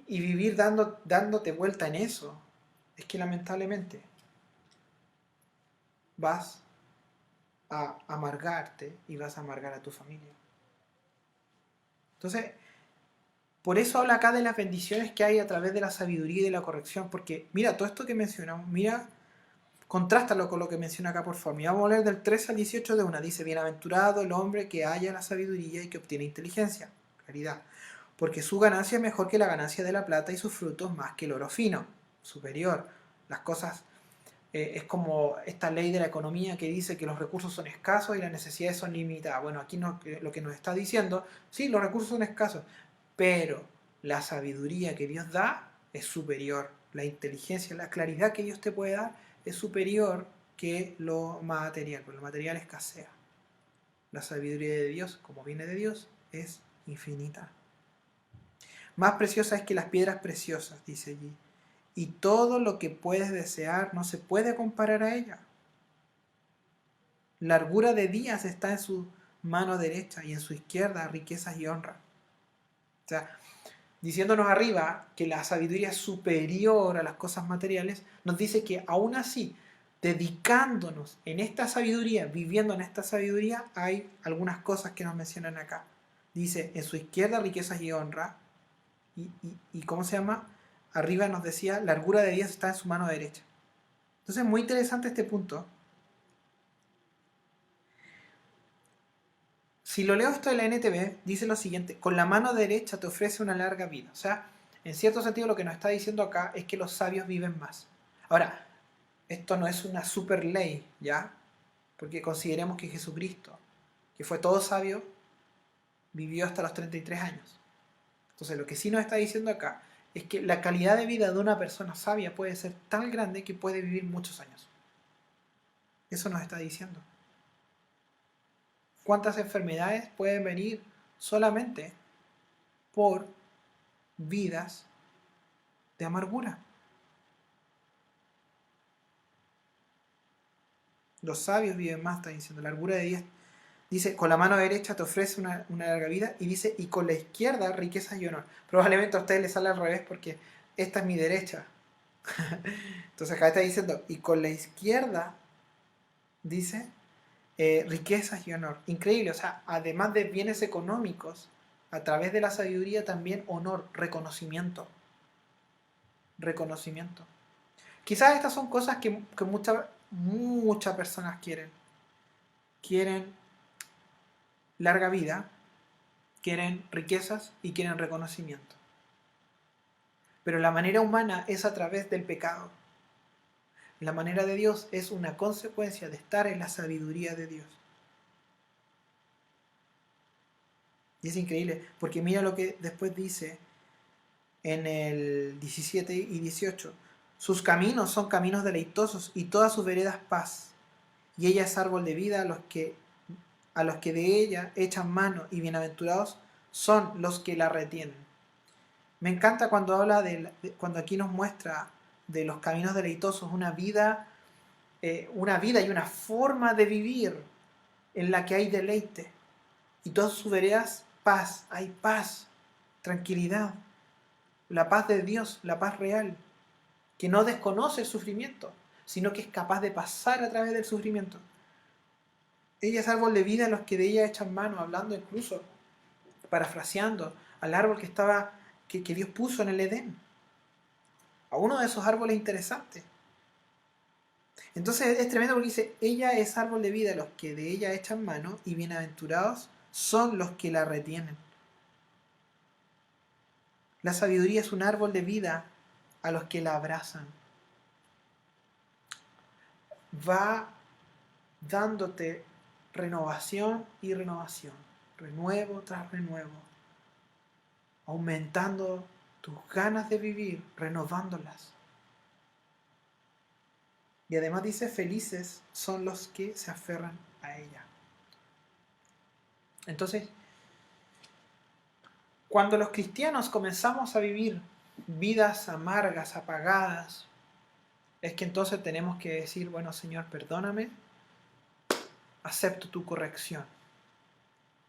Y vivir dándote vuelta en eso es que lamentablemente vas a amargarte y vas a amargar a tu familia. Entonces, por eso habla acá de las bendiciones que hay a través de la sabiduría y de la corrección, porque mira, todo esto que mencionamos, mira, contrástalo con lo que menciona acá por favor. Vamos a leer del 13 al 18 de una. Dice, bienaventurado el hombre que haya la sabiduría y que obtiene inteligencia, claridad, porque su ganancia es mejor que la ganancia de la plata y sus frutos más que el oro fino, superior. Las cosas, es como esta ley de la economía que dice que los recursos son escasos y las necesidades son limitadas. Bueno, aquí lo que nos está diciendo, sí, los recursos son escasos, pero la sabiduría que Dios da es superior. La inteligencia, la claridad que Dios te puede dar es superior que lo material, porque lo material escasea. La sabiduría de Dios, como viene de Dios, es infinita. Más preciosa es que las piedras preciosas, dice allí. Y todo lo que puedes desear no se puede comparar a ella. Largura de días está en su mano derecha y en su izquierda riquezas y honra. O sea, diciéndonos arriba que la sabiduría es superior a las cosas materiales, nos dice que aún así, dedicándonos en esta sabiduría, viviendo en esta sabiduría, hay algunas cosas que nos mencionan acá. Dice, en su izquierda riquezas y honra, y ¿cómo se llama? Arriba nos decía, largura de días está en su mano derecha. Entonces, muy interesante este punto. Si lo leo esto de la NTV, dice lo siguiente, con la mano derecha te ofrece una larga vida. O sea, en cierto sentido lo que nos está diciendo acá es que los sabios viven más. Ahora, esto no es una super ley, ¿ya? Porque consideremos que Jesucristo, que fue todo sabio, vivió hasta los 33 años. Entonces lo que sí nos está diciendo acá es que la calidad de vida de una persona sabia puede ser tan grande que puede vivir muchos años. Eso nos está diciendo. ¿Cuántas enfermedades pueden venir solamente por vidas de amargura? Los sabios viven más, está diciendo. La largura de días dice, con la mano derecha te ofrece una larga vida, y dice, y con la izquierda riquezas y honor. Probablemente a ustedes les sale al revés porque esta es mi derecha. Entonces acá está diciendo, y con la izquierda, dice, riquezas y honor. Increíble, o sea, además de bienes económicos, a través de la sabiduría también honor, reconocimiento. Reconocimiento. Quizás estas son cosas que muchas personas quieren. Quieren larga vida, quieren riquezas y quieren reconocimiento. Pero la manera humana es a través del pecado. La manera de Dios es una consecuencia de estar en la sabiduría de Dios. Y es increíble, porque mira lo que después dice en el 17 y 18. Sus caminos son caminos deleitosos y todas sus veredas paz. Y ella es árbol de vida a los que de ella echan mano, y bienaventurados son los que la retienen. Me encanta cuando habla cuando aquí nos muestra de los caminos deleitosos, una vida y una forma de vivir en la que hay deleite. Y todas sus veredas, paz, hay paz, tranquilidad, la paz de Dios, la paz real, que no desconoce el sufrimiento, sino que es capaz de pasar a través del sufrimiento. Ella es árbol de vida a los que de ella echan mano, hablando incluso, parafraseando, al árbol que Dios puso en el Edén. A uno de esos árboles interesantes. Entonces es tremendo porque dice, ella es árbol de vida a los que de ella echan mano, y bienaventurados son los que la retienen. La sabiduría es un árbol de vida a los que la abrazan. Va dándote renovación y renovación, renuevo tras renuevo, aumentando tus ganas de vivir, renovándolas. Y además dice, felices son los que se aferran a ella. Entonces, cuando los cristianos comenzamos a vivir vidas amargas, apagadas, es que entonces tenemos que decir, bueno, Señor, perdóname, acepto tu corrección.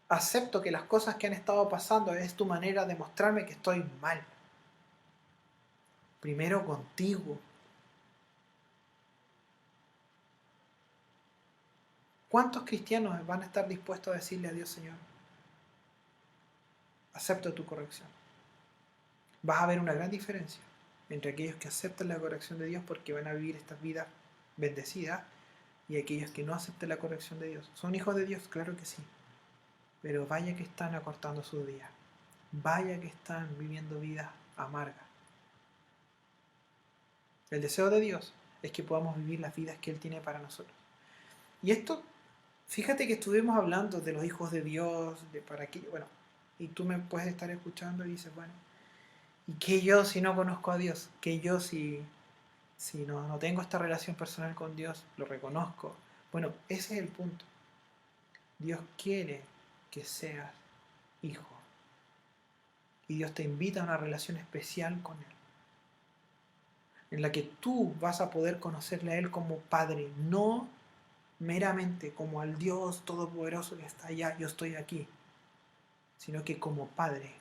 Acepto que las cosas que han estado pasando es tu manera de mostrarme que estoy mal. Primero contigo. ¿Cuántos cristianos van a estar dispuestos a decirle a Dios, Señor, acepto tu corrección? Vas a ver una gran diferencia entre aquellos que aceptan la corrección de Dios porque van a vivir estas vidas bendecidas, y aquellos que no aceptan la corrección de Dios. ¿Son hijos de Dios? Claro que sí. Pero vaya que están acortando sus días. Vaya que están viviendo vidas amargas. El deseo de Dios es que podamos vivir las vidas que Él tiene para nosotros. Y esto, fíjate que estuvimos hablando de los hijos de Dios, de para qué, bueno, y tú me puedes estar escuchando y dices, bueno, ¿y qué yo si no conozco a Dios? ¿Qué yo si no tengo esta relación personal con Dios? Lo reconozco. Bueno, ese es el punto. Dios quiere que seas hijo. Y Dios te invita a una relación especial con Él, en la que tú vas a poder conocerle a Él como Padre, no meramente como al Dios Todopoderoso que está allá, yo estoy aquí, sino que como Padre.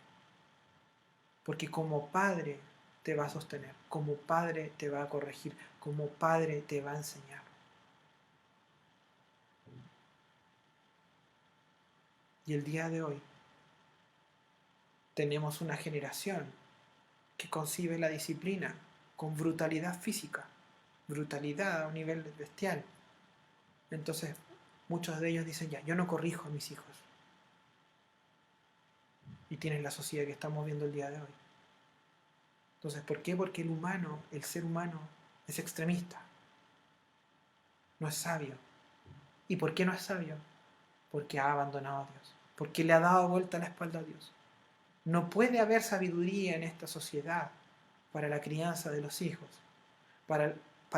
Porque como Padre te va a sostener, como Padre te va a corregir, como Padre te va a enseñar. Y el día de hoy tenemos una generación que concibe la disciplina con brutalidad física, brutalidad a un nivel bestial. Entonces muchos de ellos dicen, ya, yo no corrijo a mis hijos. Y tienes la sociedad que estamos viendo el día de hoy. Entonces, ¿por qué? Porque el ser humano, es extremista, no es sabio. ¿Y por qué no es sabio? Porque ha abandonado a Dios, porque le ha dado vuelta la espalda a Dios. No puede haber sabiduría en esta sociedad para la crianza de los hijos, para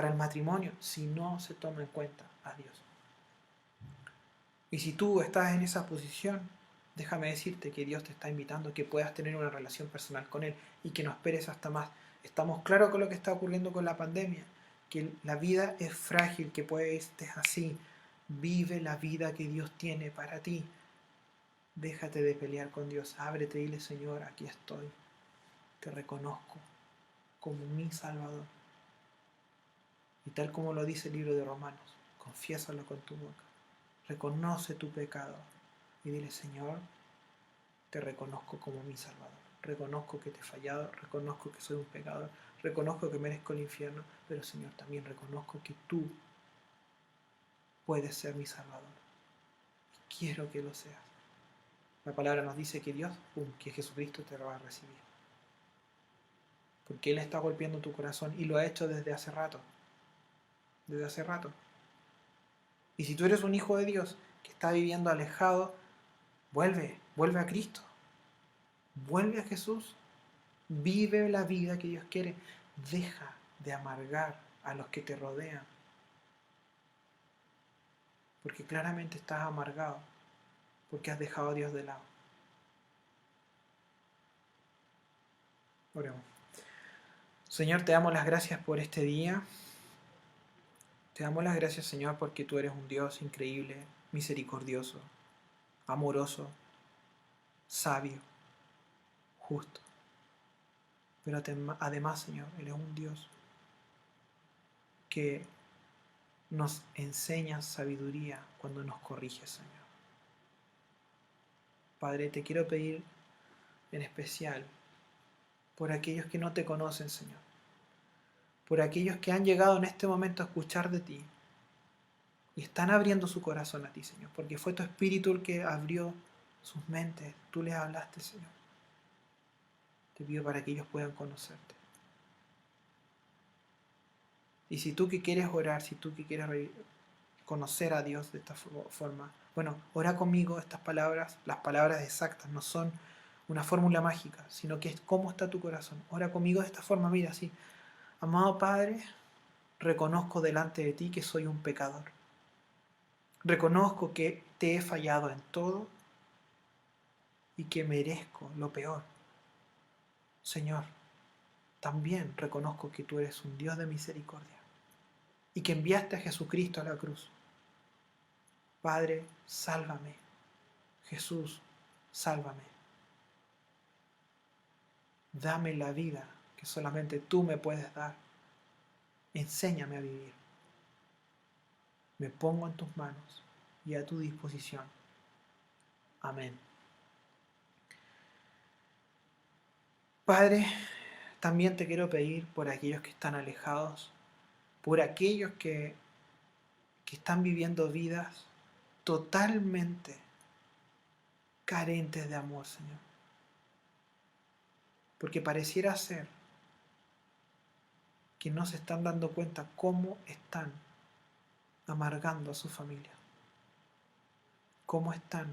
el matrimonio, si no se toma en cuenta a Dios. Y si tú estás en esa posición, déjame decirte que Dios te está invitando a que puedas tener una relación personal con Él y que no esperes hasta más. Estamos claros con lo que está ocurriendo con la pandemia, que la vida es frágil, que puedes estar así. Vive la vida que Dios tiene para ti. Déjate de pelear con Dios, ábrete y dile: Señor, aquí estoy, te reconozco como mi Salvador. Y tal como lo dice el libro de Romanos, confiésalo con tu boca, reconoce tu pecado y dile: Señor, te reconozco como mi Salvador, reconozco que te he fallado, reconozco que soy un pecador, reconozco que merezco el infierno, pero Señor, también reconozco que tú puedes ser mi Salvador y quiero que lo seas. La palabra nos dice que Dios, que Jesucristo te lo va a recibir, porque Él está golpeando tu corazón y lo ha hecho desde hace rato. Desde hace rato. Y si tú eres un hijo de Dios que está viviendo alejado, vuelve a Cristo, vuelve a Jesús, vive la vida que Dios quiere, deja de amargar a los que te rodean, porque claramente estás amargado, porque has dejado a Dios de lado. Oremos. Señor, te damos las gracias por este día. Te damos las gracias, Señor, porque tú eres un Dios increíble, misericordioso, amoroso, sabio, justo. Pero además, Señor, eres un Dios que nos enseña sabiduría cuando nos corriges, Señor. Padre, te quiero pedir en especial por aquellos que no te conocen, Señor. Por aquellos que han llegado en este momento a escuchar de ti y están abriendo su corazón a ti, Señor, porque fue tu Espíritu el que abrió sus mentes. Tú les hablaste, Señor. Te pido para que ellos puedan conocerte. Y si tú que quieres orar, si tú que quieres conocer a Dios de esta forma, bueno, ora conmigo estas palabras. Las palabras exactas no son una fórmula mágica, sino que es cómo está tu corazón. Ora conmigo de esta forma, mira, así: amado Padre, reconozco delante de ti que soy un pecador. Reconozco que te he fallado en todo y que merezco lo peor. Señor, también reconozco que tú eres un Dios de misericordia y que enviaste a Jesucristo a la cruz. Padre, sálvame. Jesús, sálvame. Dame la vida que solamente tú me puedes dar. Enséñame a vivir. Me pongo en tus manos y a tu disposición. Amén. Padre, también te quiero pedir por aquellos que están alejados, por aquellos que están viviendo vidas totalmente carentes de amor, Señor. Porque pareciera ser que no se están dando cuenta cómo están amargando a su familia, cómo están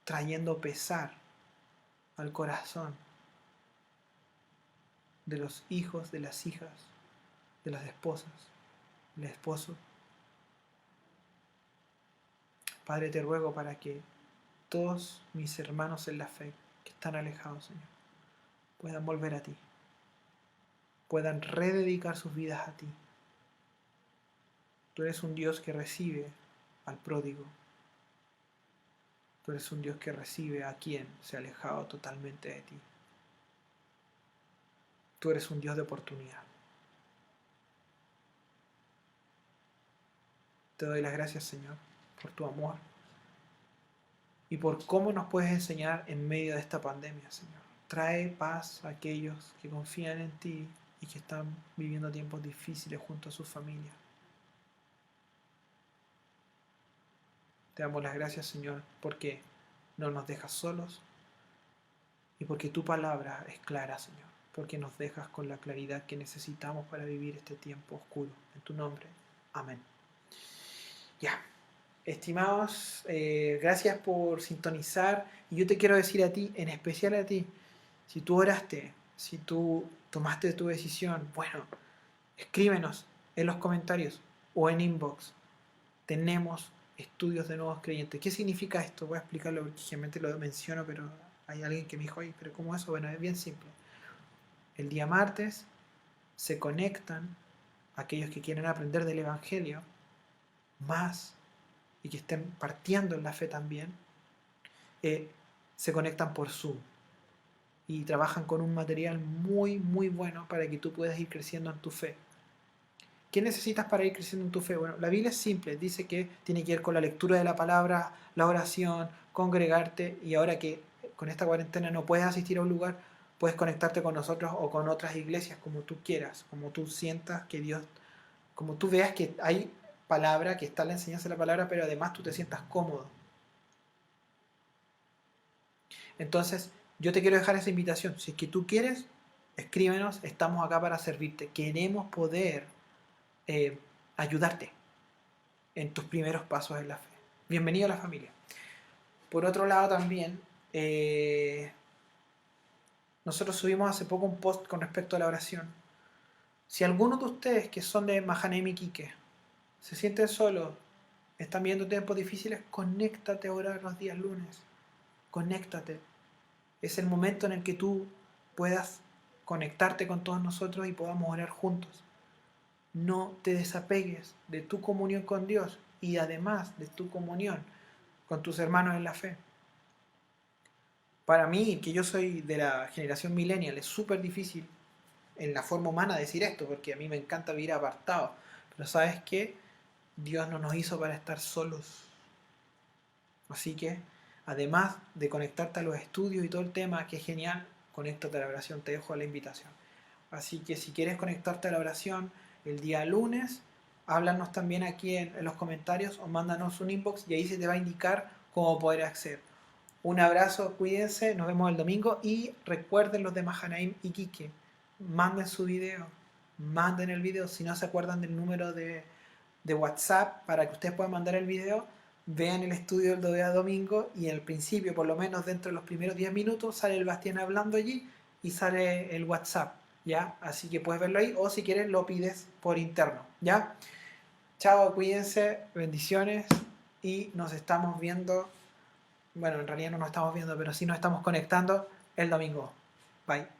trayendo pesar al corazón de los hijos, de las hijas, de las esposas, del esposo. Padre, te ruego para que todos mis hermanos en la fe que están alejados, Señor, puedan volver a ti, puedan rededicar sus vidas a ti. Tú eres un Dios que recibe al pródigo. Tú eres un Dios que recibe a quien se ha alejado totalmente de ti. Tú eres un Dios de oportunidad. Te doy las gracias, Señor, por tu amor y por cómo nos puedes enseñar en medio de esta pandemia, Señor. Trae paz a aquellos que confían en ti y que están viviendo tiempos difíciles junto a sus familias. Te damos las gracias, Señor, porque no nos dejas solos y porque tu palabra es clara, Señor, porque nos dejas con la claridad que necesitamos para vivir este tiempo oscuro. En tu nombre, amén. Ya, estimados, gracias por sintonizar. Y yo te quiero decir a ti, en especial a ti, si tú oraste, si tú tomaste tu decisión, bueno, escríbenos en los comentarios o en inbox. Tenemos estudios de nuevos creyentes. ¿Qué significa esto? Voy a explicarlo porque generalmente lo menciono, pero hay alguien que me dijo, pero ¿cómo eso? Bueno, es bien simple. El día martes se conectan aquellos que quieren aprender del Evangelio más y que estén partiendo en la fe también, se conectan por Zoom y trabajan con un material muy, muy bueno para que tú puedas ir creciendo en tu fe. ¿Qué necesitas para ir creciendo en tu fe? Bueno, la Biblia es simple, dice que tiene que ver con la lectura de la palabra, la oración, congregarte, y ahora que con esta cuarentena no puedes asistir a un lugar, puedes conectarte con nosotros o con otras iglesias como tú quieras, como tú sientas que Dios, como tú veas que hay palabra, que está la enseñanza de la palabra, pero además tú te sientas cómodo. Entonces, yo te quiero dejar esa invitación. Si es que tú quieres, escríbenos, estamos acá para servirte. Queremos poder eh, ayudarte en tus primeros pasos en la fe. Bienvenido a la familia. Por otro lado también, nosotros subimos hace poco un post con respecto a la oración. Si alguno de ustedes que son de Mahaneim Iquique se sienten solos, están viendo tiempos difíciles, conéctate a orar los días lunes. Conéctate. Es el momento en el que tú puedas conectarte con todos nosotros y podamos orar juntos. No te desapegues de tu comunión con Dios y además de tu comunión con tus hermanos en la fe. Para mí, que yo soy de la generación millennial, es súper difícil en la forma humana decir esto, porque a mí me encanta vivir apartado. Pero ¿sabes qué? Dios no nos hizo para estar solos. Así que, además de conectarte a los estudios y todo el tema, que es genial, conéctate a la oración, te dejo la invitación. Así que si quieres conectarte a la oración el día lunes, háblanos también aquí en los comentarios o mándanos un inbox y ahí se te va a indicar cómo poder acceder. Un abrazo, cuídense, nos vemos el domingo y recuerden los de Mahanaim y Quique, manden su video, manden el video, si no se acuerdan del número de WhatsApp para que ustedes puedan mandar el video, vean el estudio del día domingo y al principio, por lo menos dentro de los primeros 10 minutos, sale el Bastián hablando allí y sale el WhatsApp, ¿ya? Así que puedes verlo ahí o si quieres lo pides por interno, ¿ya? Chao, cuídense, bendiciones y nos estamos viendo, bueno, en realidad no nos estamos viendo, pero sí nos estamos conectando el domingo. Bye.